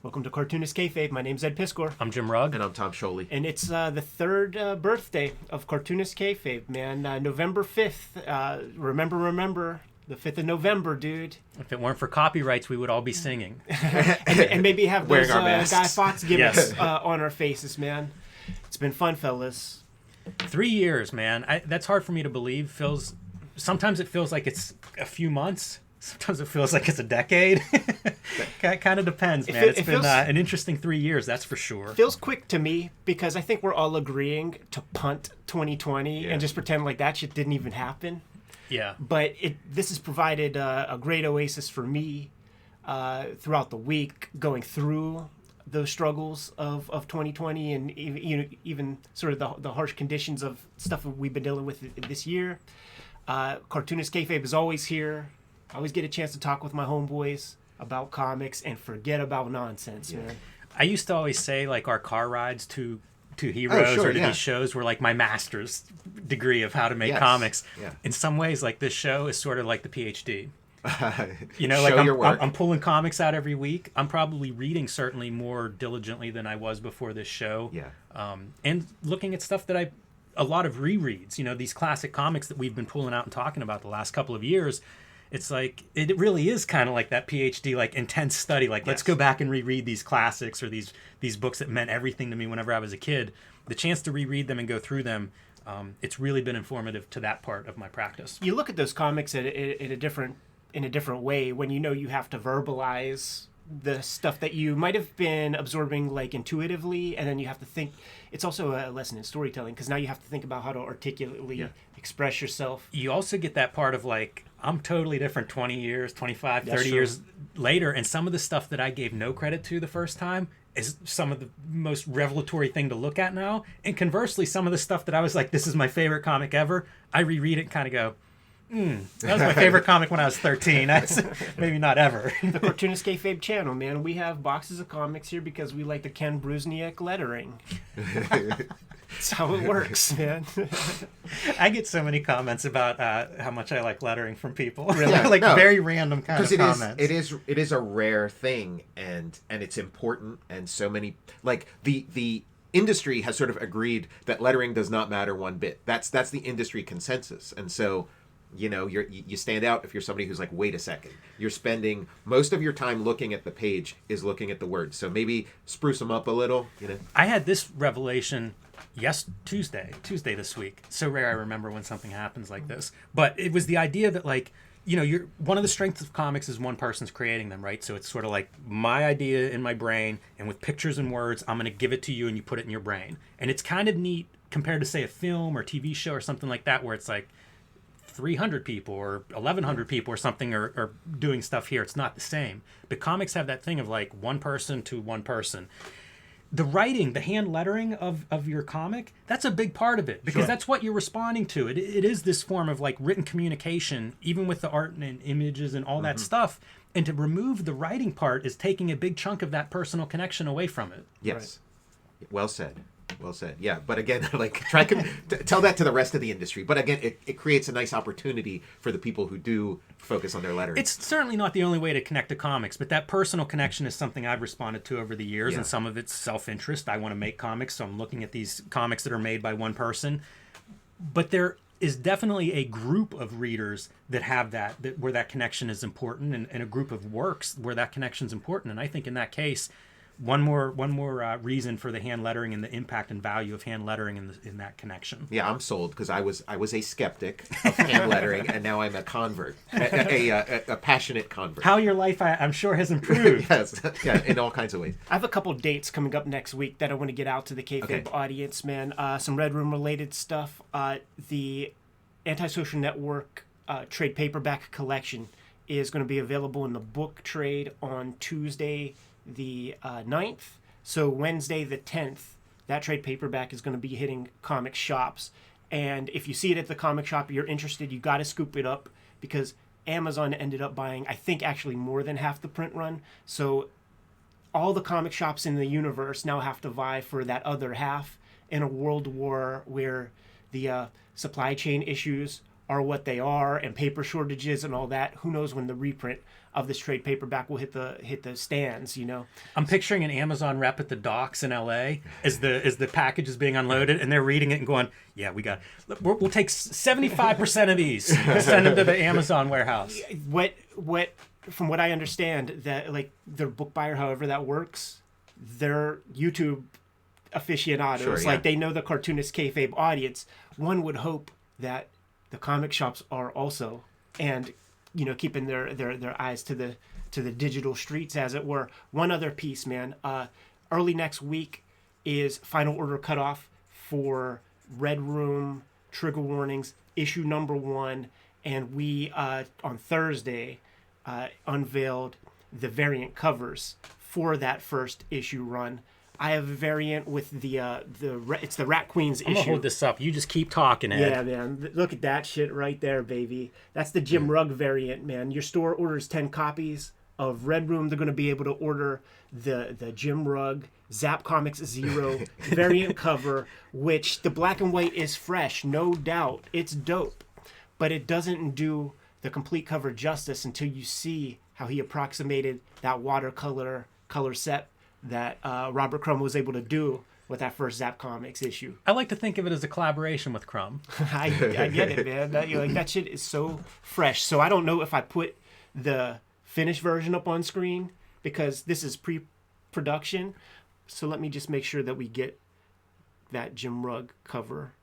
Welcome to Cartoonist Kayfabe. My name's Ed Piskor. I'm Jim Rugg. And I'm Tom Scholey. And it's the third birthday of Cartoonist Kayfabe, man. November 5th. Remember, the 5th of November, dude. If it weren't for copyrights, we would all be singing. and maybe have those Guy Fawkes gimmicks Yes. on our faces, man. It's been fun, fellas. 3 years, man. That's hard for me to believe. Sometimes it feels like it's a few months. Sometimes it feels like it's a decade. It kind of depends, man. It's been an interesting 3 years, that's for sure. Feels quick to me because I think we're all agreeing to punt 2020 and just pretend like that shit didn't even happen. Yeah. But this has provided a great oasis for me throughout the week, going through those struggles of 2020 and even sort of the harsh conditions of stuff that we've been dealing with this year. Cartoonist Kayfabe is always here. I always get a chance to talk with my homeboys about comics and forget about nonsense, man. I used to always say, like, our car rides to Heroes or to these shows were like my master's degree of how to make comics. Yeah. In some ways, like, this show is sort of like the PhD. Like I'm pulling comics out every week. I'm probably reading certainly more diligently than I was before this show. Yeah. And looking at stuff that a lot of rereads, these classic comics that we've been pulling out and talking about the last couple of years. It's like, it really is kind of like that PhD, like, intense study. Like, let's go back and reread these classics or these books that meant everything to me whenever I was a kid. The chance to reread them and go through them, it's really been informative to that part of my practice. You look at those comics in a different way when you have to verbalize the stuff that you might have been absorbing, like, intuitively, and then you have to think. It's also a lesson in storytelling because now you have to think about how to articulately express yourself. You also get that part of, like, I'm totally different 20 years, 25, 30 years later, and some of the stuff that I gave no credit to the first time is some of the most revelatory thing to look at now. And conversely, some of the stuff that I was like, this is my favorite comic ever, I reread it and kind of go, that was my favorite comic when I was 13. That's maybe not ever. The Cartoonist Kayfabe channel, man. We have boxes of comics here because we like the Ken Brusniak lettering. That's how it works, man. I get so many comments about how much I like lettering from people. Really? Very random kind of comments. It is a rare thing, and it's important, and so many, like, the industry has sort of agreed that lettering does not matter one bit. That's the industry consensus, and so you stand out if you're somebody who's like, wait a second, you're spending most of your time looking at the page is looking at the words, so maybe spruce them up a little. I had this revelation Tuesday this week. So rare I remember when something happens like this, but it was the idea that, like, you're one of the strengths of comics is one person's creating them, right? So it's sort of like my idea in my brain, and with pictures and words, I'm going to give it to you and you put it in your brain. And it's kind of neat compared to, say, a film or TV show or something like that, where it's like 300 people or 1,100 people or something are doing stuff here. It's not the same. But comics have that thing of, like, one person to one person. The writing, the hand lettering of your comic, that's a big part of it, because that's what you're responding to. It is this form of, like, written communication, even with the art and images and all that stuff. And to remove the writing part is taking a big chunk of that personal connection away from it. Yes. Right. Well said. Yeah, but again, like, try to tell that to the rest of the industry. But again, it creates a nice opportunity for the people who do focus on their lettering. It's certainly not the only way to connect to comics, but that personal connection is something I've responded to over the years, and some of it's self-interest. I want to make comics, so I'm looking at these comics that are made by one person. But there is definitely a group of readers that have that where that connection is important, and a group of works where that connection is important. And I think in that case, one more reason for the hand lettering and the impact and value of hand lettering in that connection. Yeah, I'm sold, because I was a skeptic of hand lettering, and now I'm a convert, a passionate convert. How your life, I'm sure, has improved. Yes, yeah, in all kinds of ways. I have a couple dates coming up next week that I want to get out to the Kayfabe audience, man. Some Red Room related stuff. The Antisocial Network trade paperback collection is going to be available in the book trade on Tuesday the 9th. So Wednesday the 10th, that trade paperback is going to be hitting comic shops. And if you see it at the comic shop, you're interested, you got to scoop it up, because Amazon ended up buying, I think, actually more than half the print run. So all the comic shops in the universe now have to vie for that other half in a world war where the supply chain issues are what they are, and paper shortages and all that, who knows when the reprint of this trade paperback will hit the stands, you know? I'm picturing an Amazon rep at the docks in LA as the package is being unloaded, and they're reading it and going, "Yeah, we'll take 75% of these, send them to the Amazon warehouse." What from what I understand, that like their book buyer, however that works, they're YouTube aficionados. Sure, yeah. Like they know the Cartoonist Kayfabe audience. One would hope that the comic shops are also, and you know, keeping their eyes to the digital streets, as it were. One other piece, man. Early next week is final order cutoff for Red Room Trigger Warnings issue number 1, and we on Thursday unveiled the variant covers for that first issue run. I have a variant with it's the Rat Queens issue. I'm gonna hold this up. You just keep talking, Ed. Yeah, man. Look at that shit right there, baby. That's the Jim Rugg variant, man. Your store orders 10 copies of Red Room. They're going to be able to order the Jim Rugg Zap Comics Zero variant cover, which the black and white is fresh, no doubt. It's dope. But it doesn't do the complete cover justice until you see how he approximated that watercolor color set that Robert Crumb was able to do with that first Zap Comics issue. I like to think of it as a collaboration with Crumb. I get it, man. That shit is so fresh. So I don't know if I put the finished version up on screen because this is pre-production. So let me just make sure that we get that Jim Rugg cover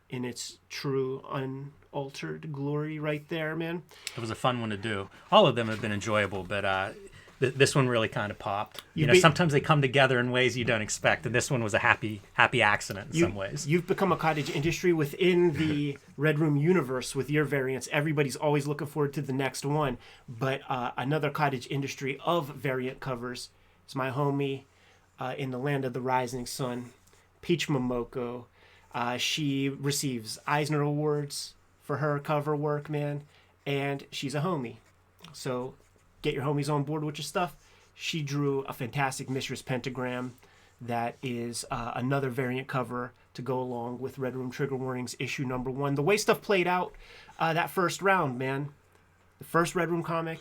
in its true unaltered glory right there, man. It was a fun one to do. All of them have been enjoyable, but this one really kind of popped. Sometimes they come together in ways you don't expect, and this one was a happy accident in some ways. You've become a cottage industry within the Red Room universe with your variants. Everybody's always looking forward to the next one, but another cottage industry of variant covers is my homie in the land of the rising sun, Peach Momoko. She receives Eisner Awards for her cover work, man, and she's a homie. So get your homies on board with your stuff. She drew a fantastic Mistress Pentagram that is another variant cover to go along with Red Room Trigger Warnings issue number 1. The way stuff played out that first round, man. The first Red Room comic,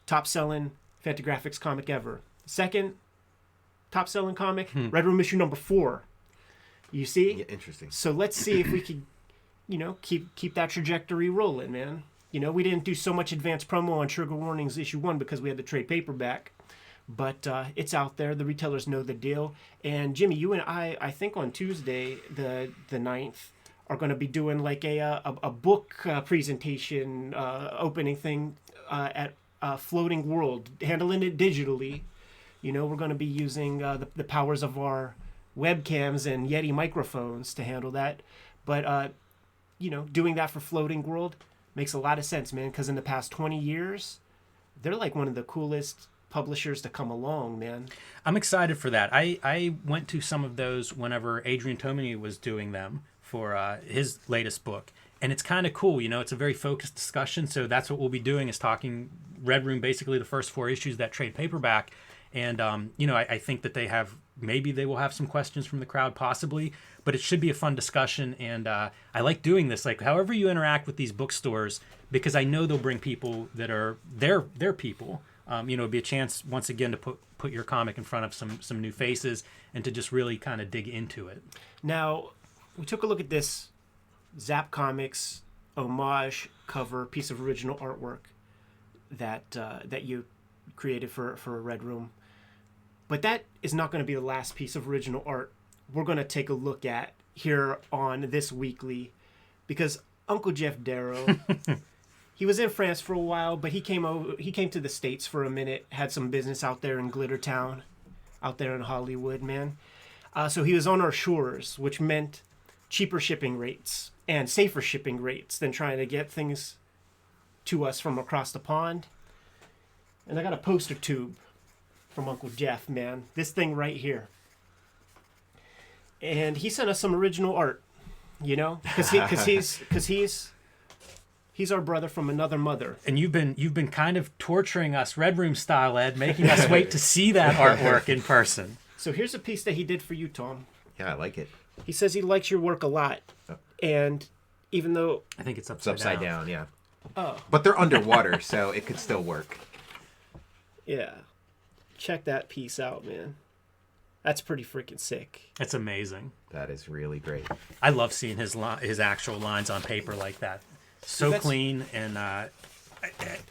top-selling Fantagraphics comic ever. Second top-selling comic, Red Room issue number 4. You see? Yeah, interesting. So let's see if we could, keep that trajectory rolling, man. We didn't do so much advanced promo on Trigger Warnings issue 1 because we had the trade paperback, but it's out there. The retailers know the deal. And Jimmy, you and I think on Tuesday, the 9th, are going to be doing like a book presentation opening thing at Floating World, handling it digitally. We're going to be using the powers of our webcams and Yeti microphones to handle that. But, doing that for Floating World makes a lot of sense, man, because in the past 20 years, they're like one of the coolest publishers to come along, man. I'm excited for that. I went to some of those whenever Adrian Tomini was doing them for his latest book, and it's kind of cool. It's a very focused discussion, so that's what we'll be doing is talking Red Room, basically the first 4 issues, that trade paperback, and, I think that maybe they will have some questions from the crowd, possibly, but it should be a fun discussion, and I like doing this, like however you interact with these bookstores, because I know they'll bring people that are their people. It'd be a chance once again to put your comic in front of some new faces and to just really kind of dig into it. Now, we took a look at this Zap Comics homage cover piece of original artwork that you created for Red Room, but that is not going to be the last piece of original art we're going to take a look at here on this weekly, because Uncle Jeff Darrow, he was in France for a while, but he came to the States for a minute, had some business out there in Glittertown, out there in Hollywood, man. So he was on our shores, which meant cheaper shipping rates and safer shipping rates than trying to get things to us from across the pond. And I got a poster tube from Uncle Jeff, man. This thing right here. And he sent us some original art, because he's our brother from another mother. And you've been kind of torturing us Red Room style, Ed, making us wait to see that artwork in person. So here's a piece that he did for you, Tom. Yeah, I like it. He says he likes your work a lot, and Even though I think it's It's upside down. down, yeah. oh But they're underwater, so it could still work. yeah, check that piece out, man. That's pretty freaking sick. It's amazing. That is really great. I love seeing his actual lines on paper like that. So That's- clean and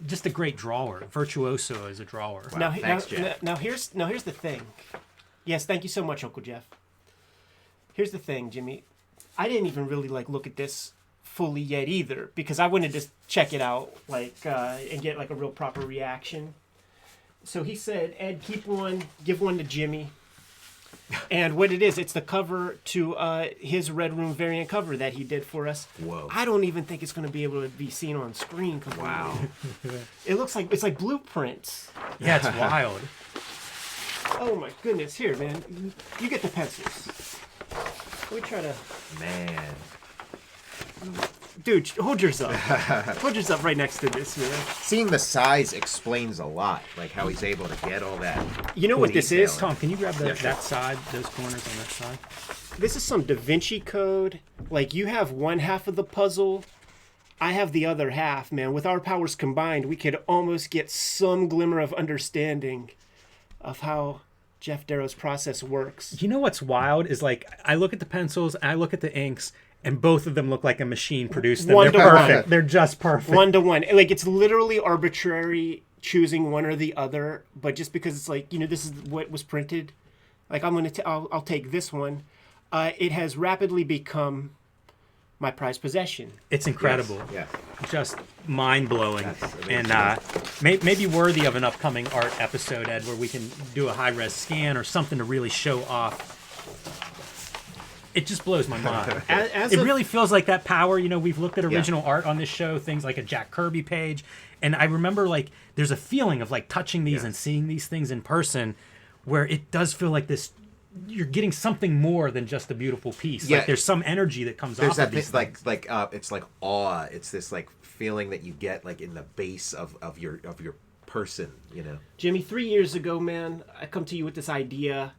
just a great drawer. Virtuoso as a drawer. Wow. Now, Thanks, Jeff. now here's the thing. Yes, thank you so much, Uncle Jeff. Here's the thing, Jimmy. I didn't even really look at this fully yet either, because I wanted to check it out and get a real proper reaction. So he said, Ed, keep one, give one to Jimmy. And what it is, it's the cover to his Red Room variant cover that he did for us. Whoa. I don't even think it's going to be able to be seen on screen. Completely. Wow. It looks like it's like blueprints. Yeah, it's wild. Oh my goodness! Here, man, you get the pencils. Let me try to. Man. Dude, hold yours up. Hold yours up right next to this, man. Seeing the size explains a lot, like how he's able to get all that. You know what this is? Detail. Tom, can you grab Yeah, sure. that side, those corners on that side? This is some Da Vinci Code. Like, you have one half of the puzzle, I have the other half, man. With our powers combined, we could almost get some glimmer of understanding of how Jeff Darrow's process works. You know what's wild is I look at the pencils, I look at the inks, and both of them look like a machine produced them. One They're to one. perfect. They're just perfect. 1-to-1. It's literally arbitrary choosing one or the other, but just because it's this is what was printed. I'll take this one. It has rapidly become my prized possession. It's incredible. Yes. Just mind-blowing. That's amazing. And maybe worthy of an upcoming art episode, Ed, where we can do a high-res scan or something to really show off. It just blows my mind. It really feels like that power. We've looked at original art on this show, things like a Jack Kirby page, and I remember there's a feeling of touching these and seeing these things in person, where it does feel like this. You're getting something more than just a beautiful piece. Yeah. There's some energy that comes There's off that of these thing, things. it's like awe. It's this feeling that you get in the base of your person. Jimmy, 3 years ago, man, I come to you with this idea.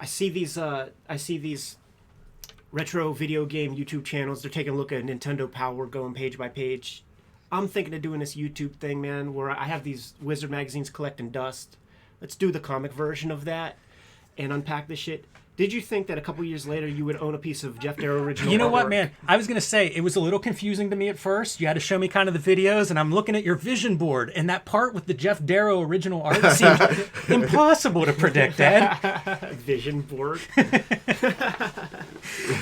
I see these retro video game YouTube channels. They're taking a look at Nintendo Power, going page by page. I'm thinking of doing this YouTube thing, man, where I have these Wizard magazines collecting dust. Let's do the comic version of that and unpack this shit. Did you think that a couple years later you would own a piece of Jeff Darrow original You know what, artwork? man? I was going to say, it was a little confusing to me at first. You had to show me kind of the videos, and I'm looking at your vision board, and that part with the Jeff Darrow original art seemed impossible to predict, Ed. Vision board.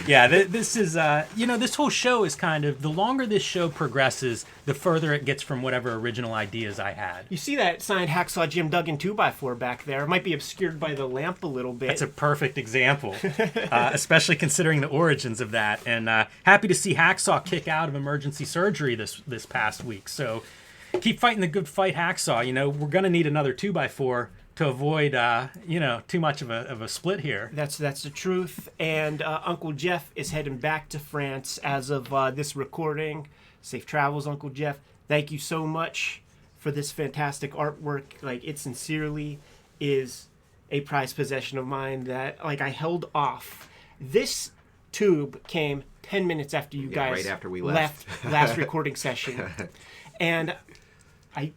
Yeah, this is, this whole show is kind of, the longer this show progresses, the further it gets from whatever original ideas I had. You see that signed Hacksaw Jim Duggan 2x4 back there? It might be obscured by the lamp a little bit. That's a perfect example, especially considering the origins of that. And happy to see Hacksaw kick out of emergency surgery this past week. So keep fighting the good fight, Hacksaw. We're going to need another 2x4 to avoid, too much of a split here. That's the truth. And Uncle Jeff is heading back to France as of this recording. Safe travels, Uncle Jeff. Thank you so much for this fantastic artwork. It sincerely is a prized possession of mine that I held off. This tube came 10 minutes after you guys right after we left last recording session. And I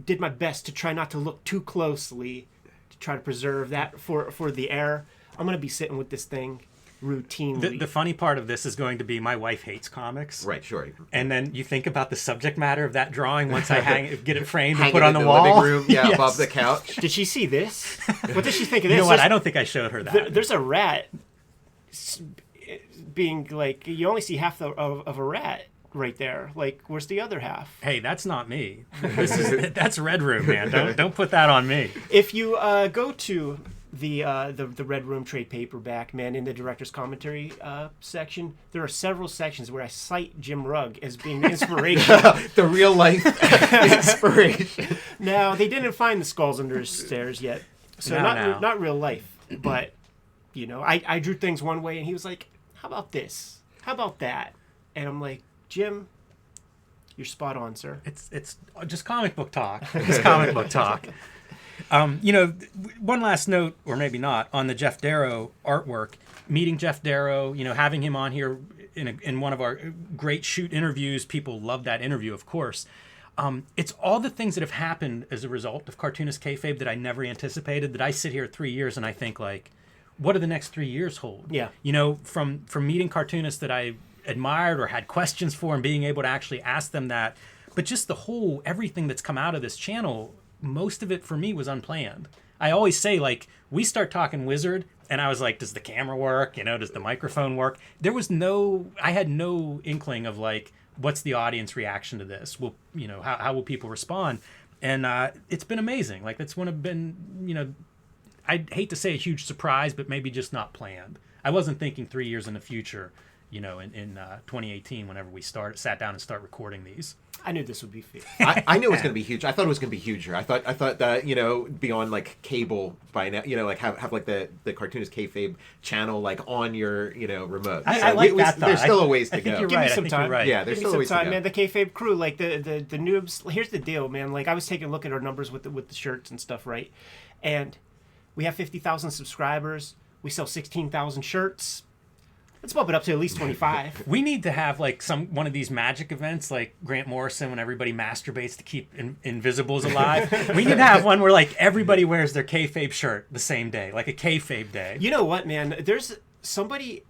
did my best to try not to look too closely to try to preserve that for the air. I'm going to be sitting with this thing routinely. The funny part of this is going to be my wife hates comics. Right, sure. And then you think about the subject matter of that drawing once I get it framed Hang and put it on in the wall. living room, Yes. above the couch. Did she see this? What did she think of this? You know what? I don't think I showed her that. There's a rat being you only see half of a rat right there. Where's the other half? Hey, that's not me. That's Red Room, man. Don't put that on me. If you go to the Red Room trade paperback, man, in the director's commentary section, there are several sections where I cite Jim Rugg as being the inspiration. The real life inspiration. Now, they didn't find the skulls under his stairs yet, so not real life. But I drew things one way, and he was like, "How about this? How about that?" And I'm like, "Jim, you're spot on, sir." It's just comic book talk. It's comic book talk. One last note, or maybe not, on the Jeff Darrow artwork. Meeting Jeff Darrow, having him on here in one of our great shoot interviews. People love that interview, of course. It's all the things that have happened as a result of Cartoonist Kayfabe that I never anticipated, that I sit here 3 years and I think, like, what do the next 3 years hold? Yeah. You know, from meeting cartoonists that I admired or had questions for and being able to actually ask them that, but just the whole, everything that's come out of this channel, most of it for me was unplanned. I always say, like, we start talking Wizard, and I was like, does the camera work? You know, does the microphone work? I had no inkling of, like, what's the audience reaction to this? Will, you know, how will people respond? And it's been amazing. Like, that's been, you know, I'd hate to say a huge surprise, but maybe just not planned. I wasn't thinking 3 years in the future, you know, in 2018, whenever we sat down and start recording these. I knew this would be fun. I knew it was going to be huge. I thought it was going to be huger. I thought that, you know, be on like cable by now, you know, like have like the Cartoonist Kayfabe channel like on your, you know, remote. I like that thought. There's still a ways to go. You're Give right. me some time. Right. Yeah, there's still a ways to go. Man. The Kayfabe crew, like the noobs. Here's the deal, man. Like, I was taking a look at our numbers with the shirts and stuff, right? And we have 50,000 subscribers. We sell 16,000 shirts. Let's bump it up to at least 25. We need to have like one of these magic events, like Grant Morrison, when everybody masturbates to keep invisibles alive. We need to have one where like everybody wears their kayfabe shirt the same day, like a kayfabe day. You know what, man? There's somebody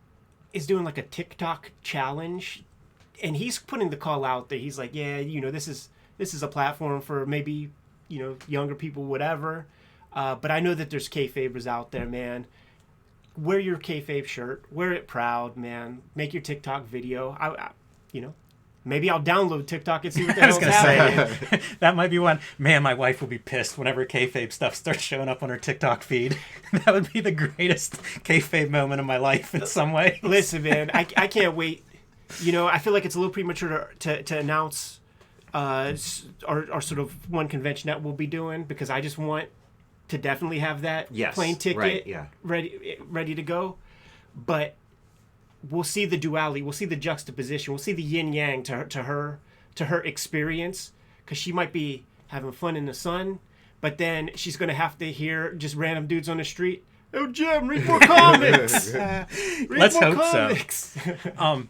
is doing like a TikTok challenge, and he's putting the call out there. He's like, yeah, you know, this is a platform for maybe, you know, younger people, whatever. But I know that there's kayfabers out there, man. Wear your kayfabe shirt. Wear it proud, man. Make your TikTok video. I you know, maybe I'll download TikTok and see what the hell's happening. Say, that might be one. Man, my wife will be pissed whenever kayfabe stuff starts showing up on her TikTok feed. That would be the greatest kayfabe moment of my life in some way. Listen, man, I can't wait. You know, I feel like it's a little premature to announce our sort of one convention that we'll be doing, because I just want to definitely have that plane ticket ready to go. But we'll see the duality, we'll see the juxtaposition, we'll see the yin yang to her experience, because she might be having fun in the sun, but then she's gonna have to hear just random dudes on the street, "Oh, Jim, read more comics." Let's hope comics. So.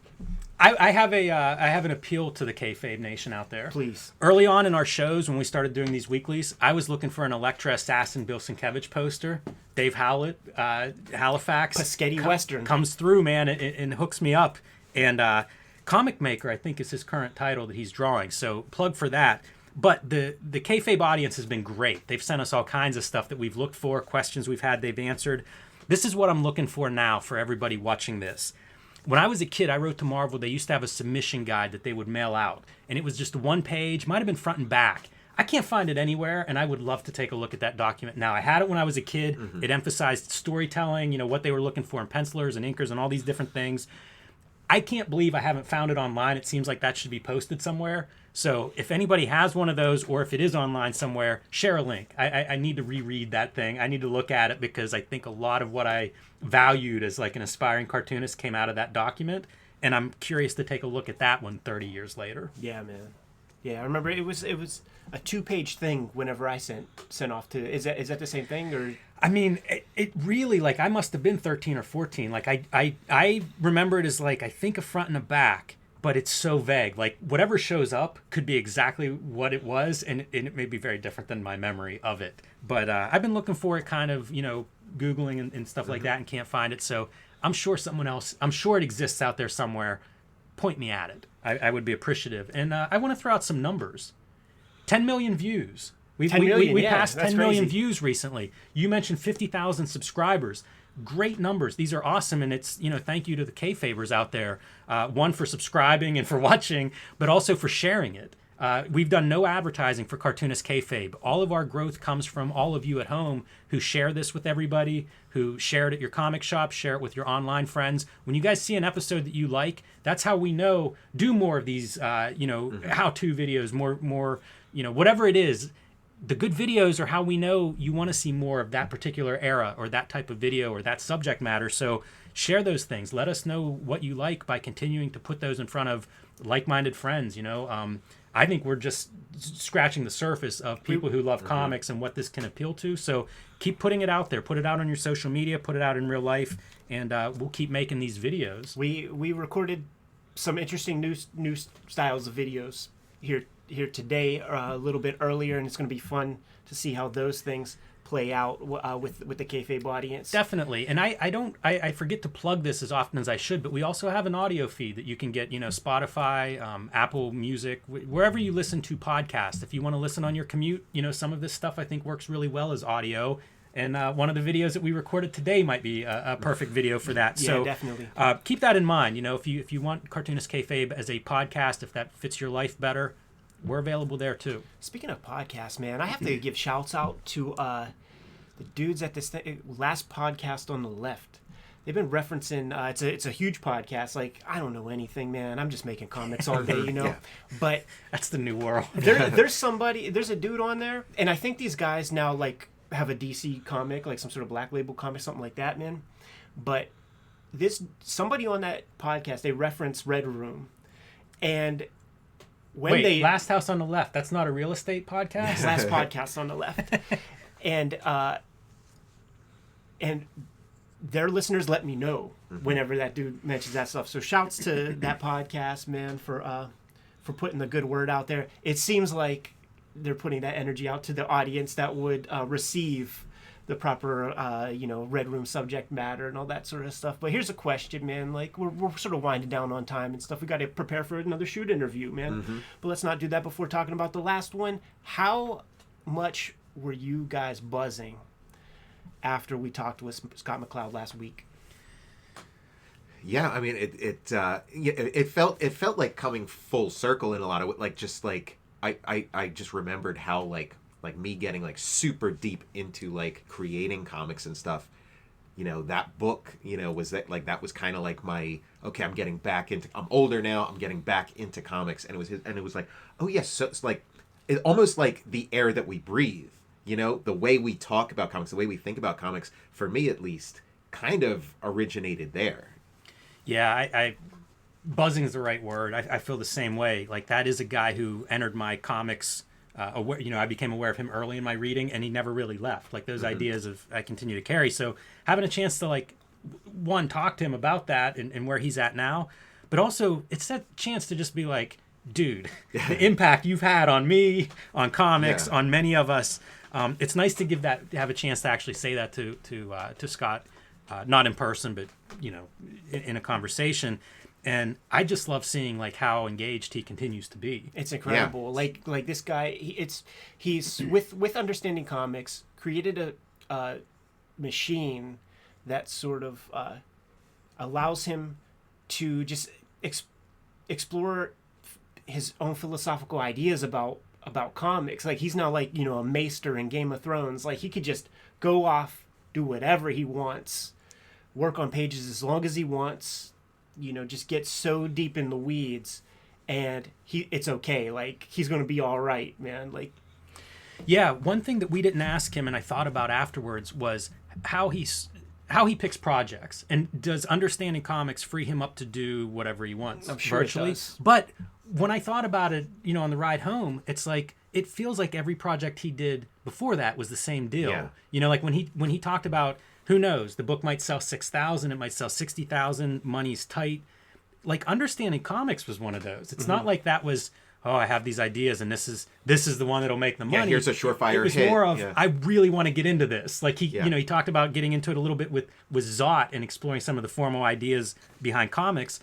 I have an appeal to the Kayfabe Nation out there. Please. Early on in our shows, when we started doing these weeklies, I was looking for an Elektra Assassin Bill Sienkiewicz poster. Dave Howlett, Halifax. Paschetti Western. Comes through, man, and hooks me up. And Comic Maker, I think, is his current title that he's drawing. So plug for that. But the Kayfabe audience has been great. They've sent us all kinds of stuff that we've looked for, questions we've had, they've answered. This is what I'm looking for now for everybody watching this. When I was a kid, I wrote to Marvel. They used to have a submission guide that they would mail out. And it was just one page, might have been front and back. I can't find it anywhere, and I would love to take a look at that document now. I had it when I was a kid. Mm-hmm. It emphasized storytelling, you know, what they were looking for in pencilers and inkers and all these different things. I can't believe I haven't found it online. It seems like that should be posted somewhere. So if anybody has one of those, or if it is online somewhere, share a link. I need to reread that thing. I need to look at it, because I think a lot of what I valued as like an aspiring cartoonist came out of that document. And I'm curious to take a look at that one 30 years later. Yeah, man. Yeah, I remember it was a 2-page thing whenever I sent off to. Is that the same thing, or? I mean, it really, like, I must have been 13 or 14. Like, I remember it as, like, I think a front and a back, but it's so vague. Like, whatever shows up could be exactly what it was, and it may be very different than my memory of it. But I've been looking for it, kind of, you know, Googling and stuff like that, and can't find it. So I'm sure I'm sure it exists out there somewhere. Point me at it. I would be appreciative. And I want to throw out some numbers. 10 million views. We passed 10 million views recently. You mentioned 50,000 subscribers. Great numbers. These are awesome, and it's, you know, thank you to the Kayfabers out there. One, for subscribing and for watching, but also for sharing it. We've done no advertising for Cartoonist Kayfabe. All of our growth comes from all of you at home who share this with everybody, who share it at your comic shop, share it with your online friends. When you guys see an episode that you like, that's how we know, do more of these, how-to videos, more, you know, whatever it is. The good videos are how we know you want to see more of that particular era or that type of video or that subject matter. So share those things. Let us know what you like by continuing to put those in front of like-minded friends, you know. I think we're just scratching the surface of people who love comics and what this can appeal to. So keep putting it out there. Put it out on your social media. Put it out in real life. And we'll keep making these videos. We recorded some interesting new styles of videos here today, a little bit earlier, and it's going to be fun to see how those things play out with the kayfabe audience. Definitely. And I forget to plug this as often as I should, but we also have an audio feed that you can get, Spotify, Apple Music, wherever you listen to podcasts. If you want to listen on your commute, some of this stuff I think works really well as audio. And one of the videos that we recorded today might be a perfect video for that. Yeah, so definitely. Keep that in mind. If you want Cartoonist Kayfabe as a podcast, if that fits your life better, we're available there too. Speaking of podcasts, man, I have to give shouts out to the dudes at this last podcast on the left. They've been referencing it's a huge podcast. Like, I don't know anything, man. I'm just making comics all day, Yeah. But That's the new world. there's a dude on there, and I think these guys now like have a DC comic, like some sort of Black Label comic, something like that, man. But somebody on that podcast, they reference Red Room, and Wait, Last House on the Left, that's not a real estate podcast? Last podcast on the left. And their listeners let me know whenever that dude mentions that stuff. So shouts to that podcast, man, for putting the good word out there. It seems like they're putting that energy out to the audience that would receive the proper, Red Room subject matter and all that sort of stuff. But here's a question, man. Like, we're sort of winding down on time and stuff. We got to prepare for another shoot interview, man. But let's not do that before talking about the last one. How much were you guys buzzing after we talked with Scott McCloud last week? Yeah, I mean, it felt like coming full circle in a lot of I just remembered how like me getting like super deep into like creating comics and stuff. That book, was that was kind of like my, okay, I'm older now, I'm getting back into comics, and it was like, oh yes, so it's like almost like the air that we breathe. The way we talk about comics, the way we think about comics, for me at least, kind of originated there. Yeah, I buzzing is the right word. I feel the same way. Like, that is a guy who entered my comics. I became aware of him early in my reading, and he never really left. Like, those ideas I continue to carry. So having a chance to talk to him about that and where he's at now, but also it's that chance to just be like, dude, the impact you've had on me, on comics, on many of us. It's nice to have a chance to actually say that to Scott, not in person, but in a conversation. And I just love seeing like how engaged he continues to be. It's incredible. Yeah. Like this guy, he's with Understanding Comics created a machine that sort of allows him to just explore his own philosophical ideas about comics. Like, he's now like, a maester in Game of Thrones. Like, he could just go off, do whatever he wants, work on pages as long as he wants, just get so deep in the weeds, and it's okay. Like, he's going to be all right, man. Like, yeah, one thing that we didn't ask him and I thought about afterwards was how he picks projects, and does Understanding Comics free him up to do whatever he wants? I'm sure virtually. It does. But when I thought about it, on the ride home, it's like, it feels like every project he did before that was the same deal. Yeah. Like when he talked about, who knows, the book might sell 6,000, it might sell 60,000, money's tight. Like, Understanding Comics was one of those. It's not like that was, oh, I have these ideas and this is the one that'll make the money. Yeah, here's a surefire hit. It was more of, I really want to get into this. Like, he talked about getting into it a little bit with Zot and exploring some of the formal ideas behind comics.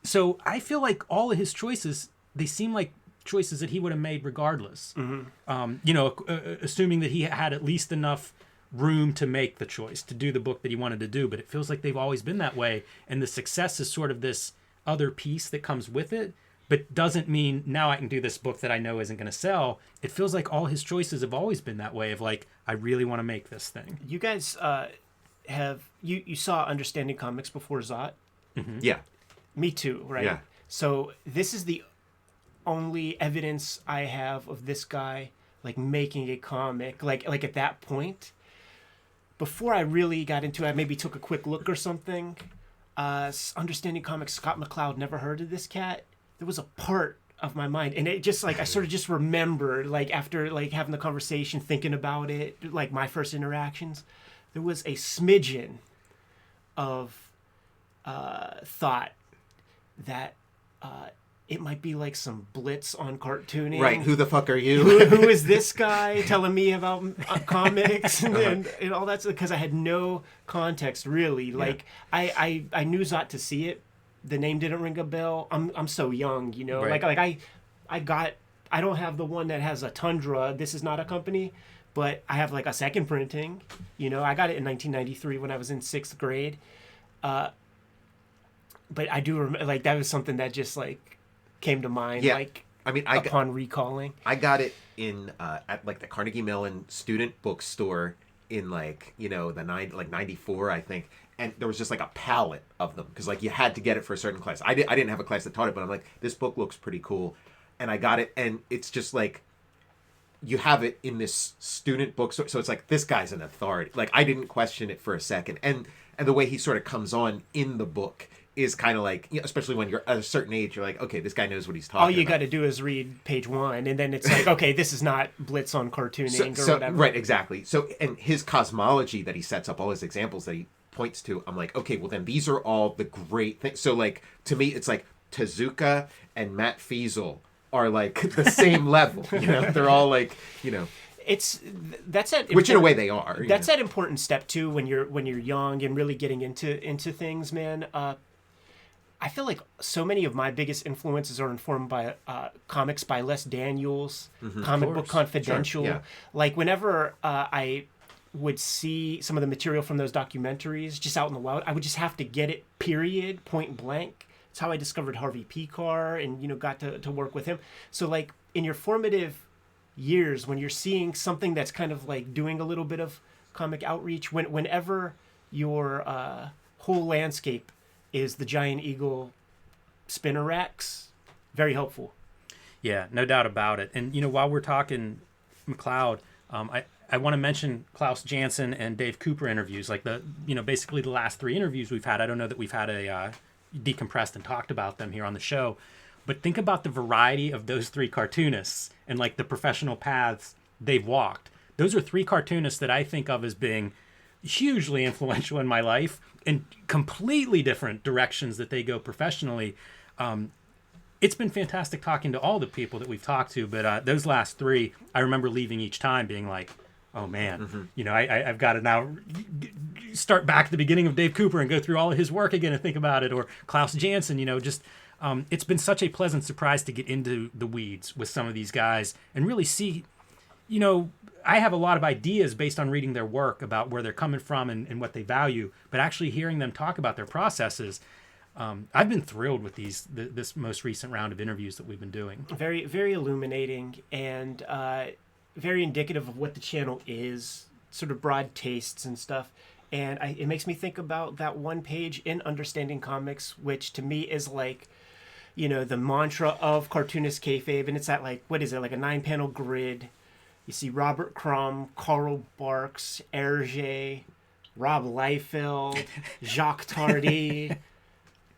So I feel like all of his choices, they seem like choices that he would have made regardless. Assuming that he had at least enough room to make the choice to do the book that he wanted to do. But it feels like they've always been that way, and the success is sort of this other piece that comes with it, but doesn't mean now I can do this book that I know isn't going to sell. It feels like all his choices have always been that way of like, I really want to make this thing. You guys you saw Understanding Comics before Zot? Yeah. Me too, right? Yeah. So this is the only evidence I have of this guy like making a comic like at that point. Before I really got into it, I maybe took a quick look or something. Understanding Comics, Scott McCloud, never heard of this cat. There was a part of my mind, and it just like I sort of just remembered, like after like having the conversation, thinking about it, like my first interactions, there was a smidgen of thought that it might be like some blitz on cartooning. Right. Who the fuck are you? who is this guy telling me about comics and all that stuff? Because I had no context really. Like I knew Zot to see it. The name didn't ring a bell. I'm so young, you know. Right. I don't have the one that has a Tundra. This is not a company, but I have like a second printing. You know, I got it in 1993 when I was in 6th grade. But I do remember, like, that was something that just like came to mind. Yeah. Like, I mean, upon recalling. I got it in at like the Carnegie Mellon student bookstore in like, you know, the 94, I think. And there was just like a palette of them because like you had to get it for a certain class. I didn't have a class that taught it, but I'm like, this book looks pretty cool. And I got it, and it's just like, you have it in this student bookstore. So it's like, this guy's an authority. Like, I didn't question it for a second. And the way he sort of comes on in the book is kind of like, you know, especially when you're at a certain age, you're like, okay, this guy knows what he's talking about. All you got to do is read page 1, and then it's like, okay, this is not blitz on cartooning or whatever. Right, exactly. So, and his cosmology that he sets up, all his examples that he points to, I'm like, okay, well then these are all the great things. So like, to me, it's like Tezuka and Matt Feasel are like the same level. You know, they're all like, you know. That's that. Which in a way they are. That's that important step too when you're young and really getting into things, man. I feel like so many of my biggest influences are informed by comics by Les Daniels, Comic Book Confidential. Sure, yeah. Like whenever I would see some of the material from those documentaries just out in the wild, I would just have to get it, period, point blank. It's how I discovered Harvey Pekar and, you know, got to work with him. So like in your formative years, when you're seeing something that's kind of like doing a little bit of comic outreach, whenever your whole landscape is the Giant Eagle spinner racks, very helpful. Yeah, no doubt about it. And, you know, while we're talking McCloud, I want to mention Klaus Janson and Dave Cooper interviews, like basically the last 3 interviews we've had. I don't know that we've had a decompressed and talked about them here on the show, but think about the variety of those 3 cartoonists and like the professional paths they've walked. Those are 3 cartoonists that I think of as being hugely influential in my life in completely different directions that they go professionally. It's been fantastic talking to all the people that we've talked to, but those last 3, I remember leaving each time being like, oh man, you know, I've got to now start back at the beginning of Dave Cooper and go through all of his work again and think about it. Or Klaus Janson, you know, just it's been such a pleasant surprise to get into the weeds with some of these guys and really see, you know, I have a lot of ideas based on reading their work about where they're coming from and what they value, but actually hearing them talk about their processes, I've been thrilled with this most recent round of interviews that we've been doing. Very, very illuminating and very indicative of what the channel is, sort of broad tastes and stuff. And it makes me think about that one page in Understanding Comics, which to me is like, you know, the mantra of Cartoonist Kayfabe. And it's that, like, what is it, like a 9-panel grid. You see Robert Crumb, Carl Barks, Hergé, Rob Liefeld, Jacques Tardy.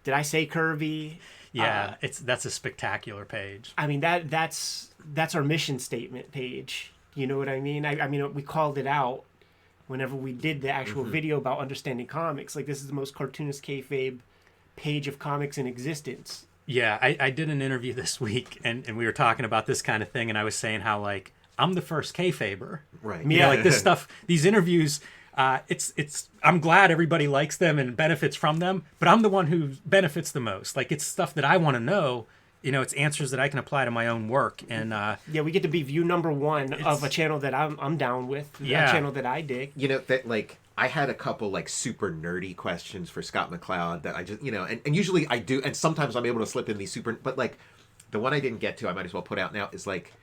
Did I say Kirby? Yeah, that's a spectacular page. I mean, that's our mission statement page. You know what I mean? I mean, we called it out whenever we did the actual video about Understanding Comics. Like, this is the most Cartoonist Kayfabe page of comics in existence. Yeah, I did an interview this week, and we were talking about this kind of thing, and I was saying how, like, I'm the first Kayfaber. Right. You know, like this stuff, these interviews, I'm glad everybody likes them and benefits from them, but I'm the one who benefits the most. Like, it's stuff that I want to know. You know, it's answers that I can apply to my own work. And yeah, we get to be view number 1 of a channel that I'm down with. Yeah. A channel that I dig. You know, that like I had a couple like super nerdy questions for Scott McCloud that I just, you know, and usually I do, and sometimes I'm able to slip in these super, but like the one I didn't get to, I might as well put out now, is like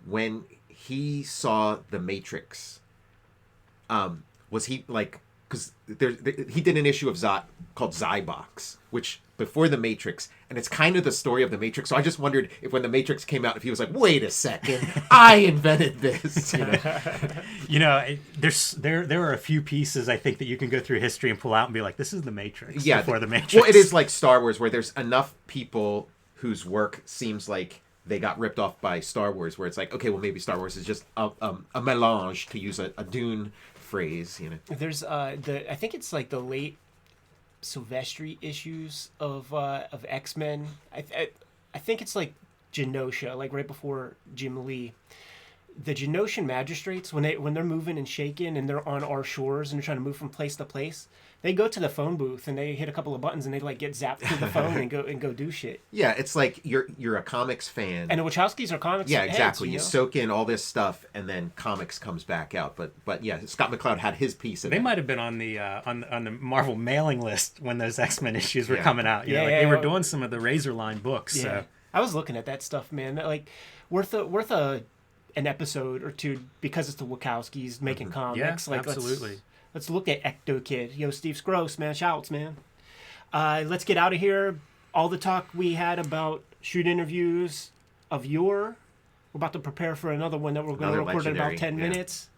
when he saw The Matrix, was he like, because he did an issue of Zot called Zybox, which before The Matrix, and it's kind of the story of The Matrix. So I just wondered if when The Matrix came out, if he was like, wait a second, I invented this. You know, you know, there are a few pieces I think that you can go through history and pull out and be like, this is The Matrix. Yeah, before The Matrix. Well, it is like Star Wars, where there's enough people whose work seems like they got ripped off by Star Wars, where it's like, okay, well, maybe Star Wars is just a melange, to use a Dune phrase, you know. There's I think it's like the late Silvestri issues of X-Men. I think it's like Genosha, like right before Jim Lee. The Genosian magistrates, when they're moving and shaking and they're on our shores and they're trying to move from place to place, they go to the phone booth and they hit a couple of buttons and they like get zapped to the phone and go do shit. Yeah, it's like you're a comics fan. And the Wachowskis are comics. Yeah, heads, exactly. You know? soak in all this stuff and then comics comes back out. But yeah, Scott McCloud had his piece of it. They might have been on the Marvel mailing list when those X-Men issues were Yeah. coming out. You know, like they were doing some of the Razorline books. Yeah. So. I was looking at that stuff, man. Like worth an episode or two because it's the Wachowskis making comics. Yeah, Like absolutely. Let's look at Ecto Kid. Yo, Steve Scroce, man. Shouts, man. Let's get out of here. All the talk we had about shoot interviews of yore. We're about to prepare for another one that we're going to record in about 10 minutes.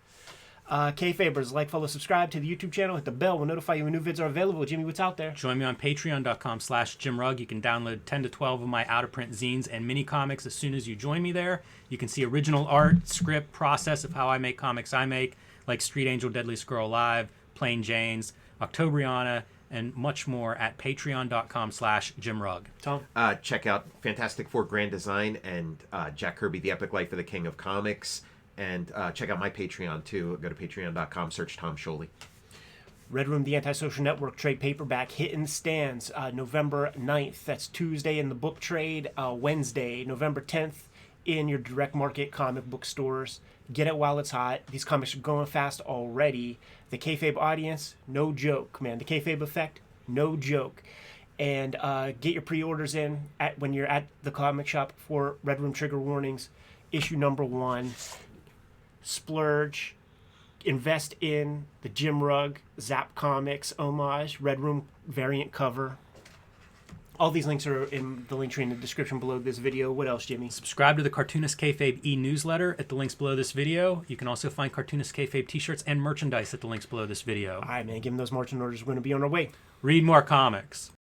Kayfabers, like, follow, subscribe to the YouTube channel. Hit the bell. We'll notify you when new vids are available. Jimmy, what's out there? Join me on patreon.com/JimRugg. You can download 10 to 12 of my out-of-print zines and mini comics as soon as you join me there. You can see original art, script, process of how I make comics I make, like Street Angel, Deadly Scroll Live, Plain Janes, Octobriana, and much more at patreon.com/JimRugg. Tom? Check out Fantastic Four Grand Design and Jack Kirby, The Epic Life of the King of Comics. And check out my Patreon, too. Go to patreon.com, search Tom Scholey. Red Room, the Antisocial Network, trade paperback, hitting stands November 9th. That's Tuesday in the book trade. Wednesday, November 10th, in your direct market comic book stores. Get it while it's hot. These comics are going fast already. The Kayfabe audience, no joke, man. The Kayfabe effect, no joke. And get your pre-orders in when you're at the comic shop for Red Room Trigger Warnings, issue number 1. Splurge, invest in the Jim Rugg Zap Comics homage Red Room variant cover. All these links are in the link tree in the description below this video. What else, Jimmy? Subscribe to the Cartoonist Kayfabe e-newsletter at the links below this video. You can also find Cartoonist Kayfabe t-shirts and merchandise at the links below this video. All right, man. Give them those marching orders. We're going to be on our way. Read more comics.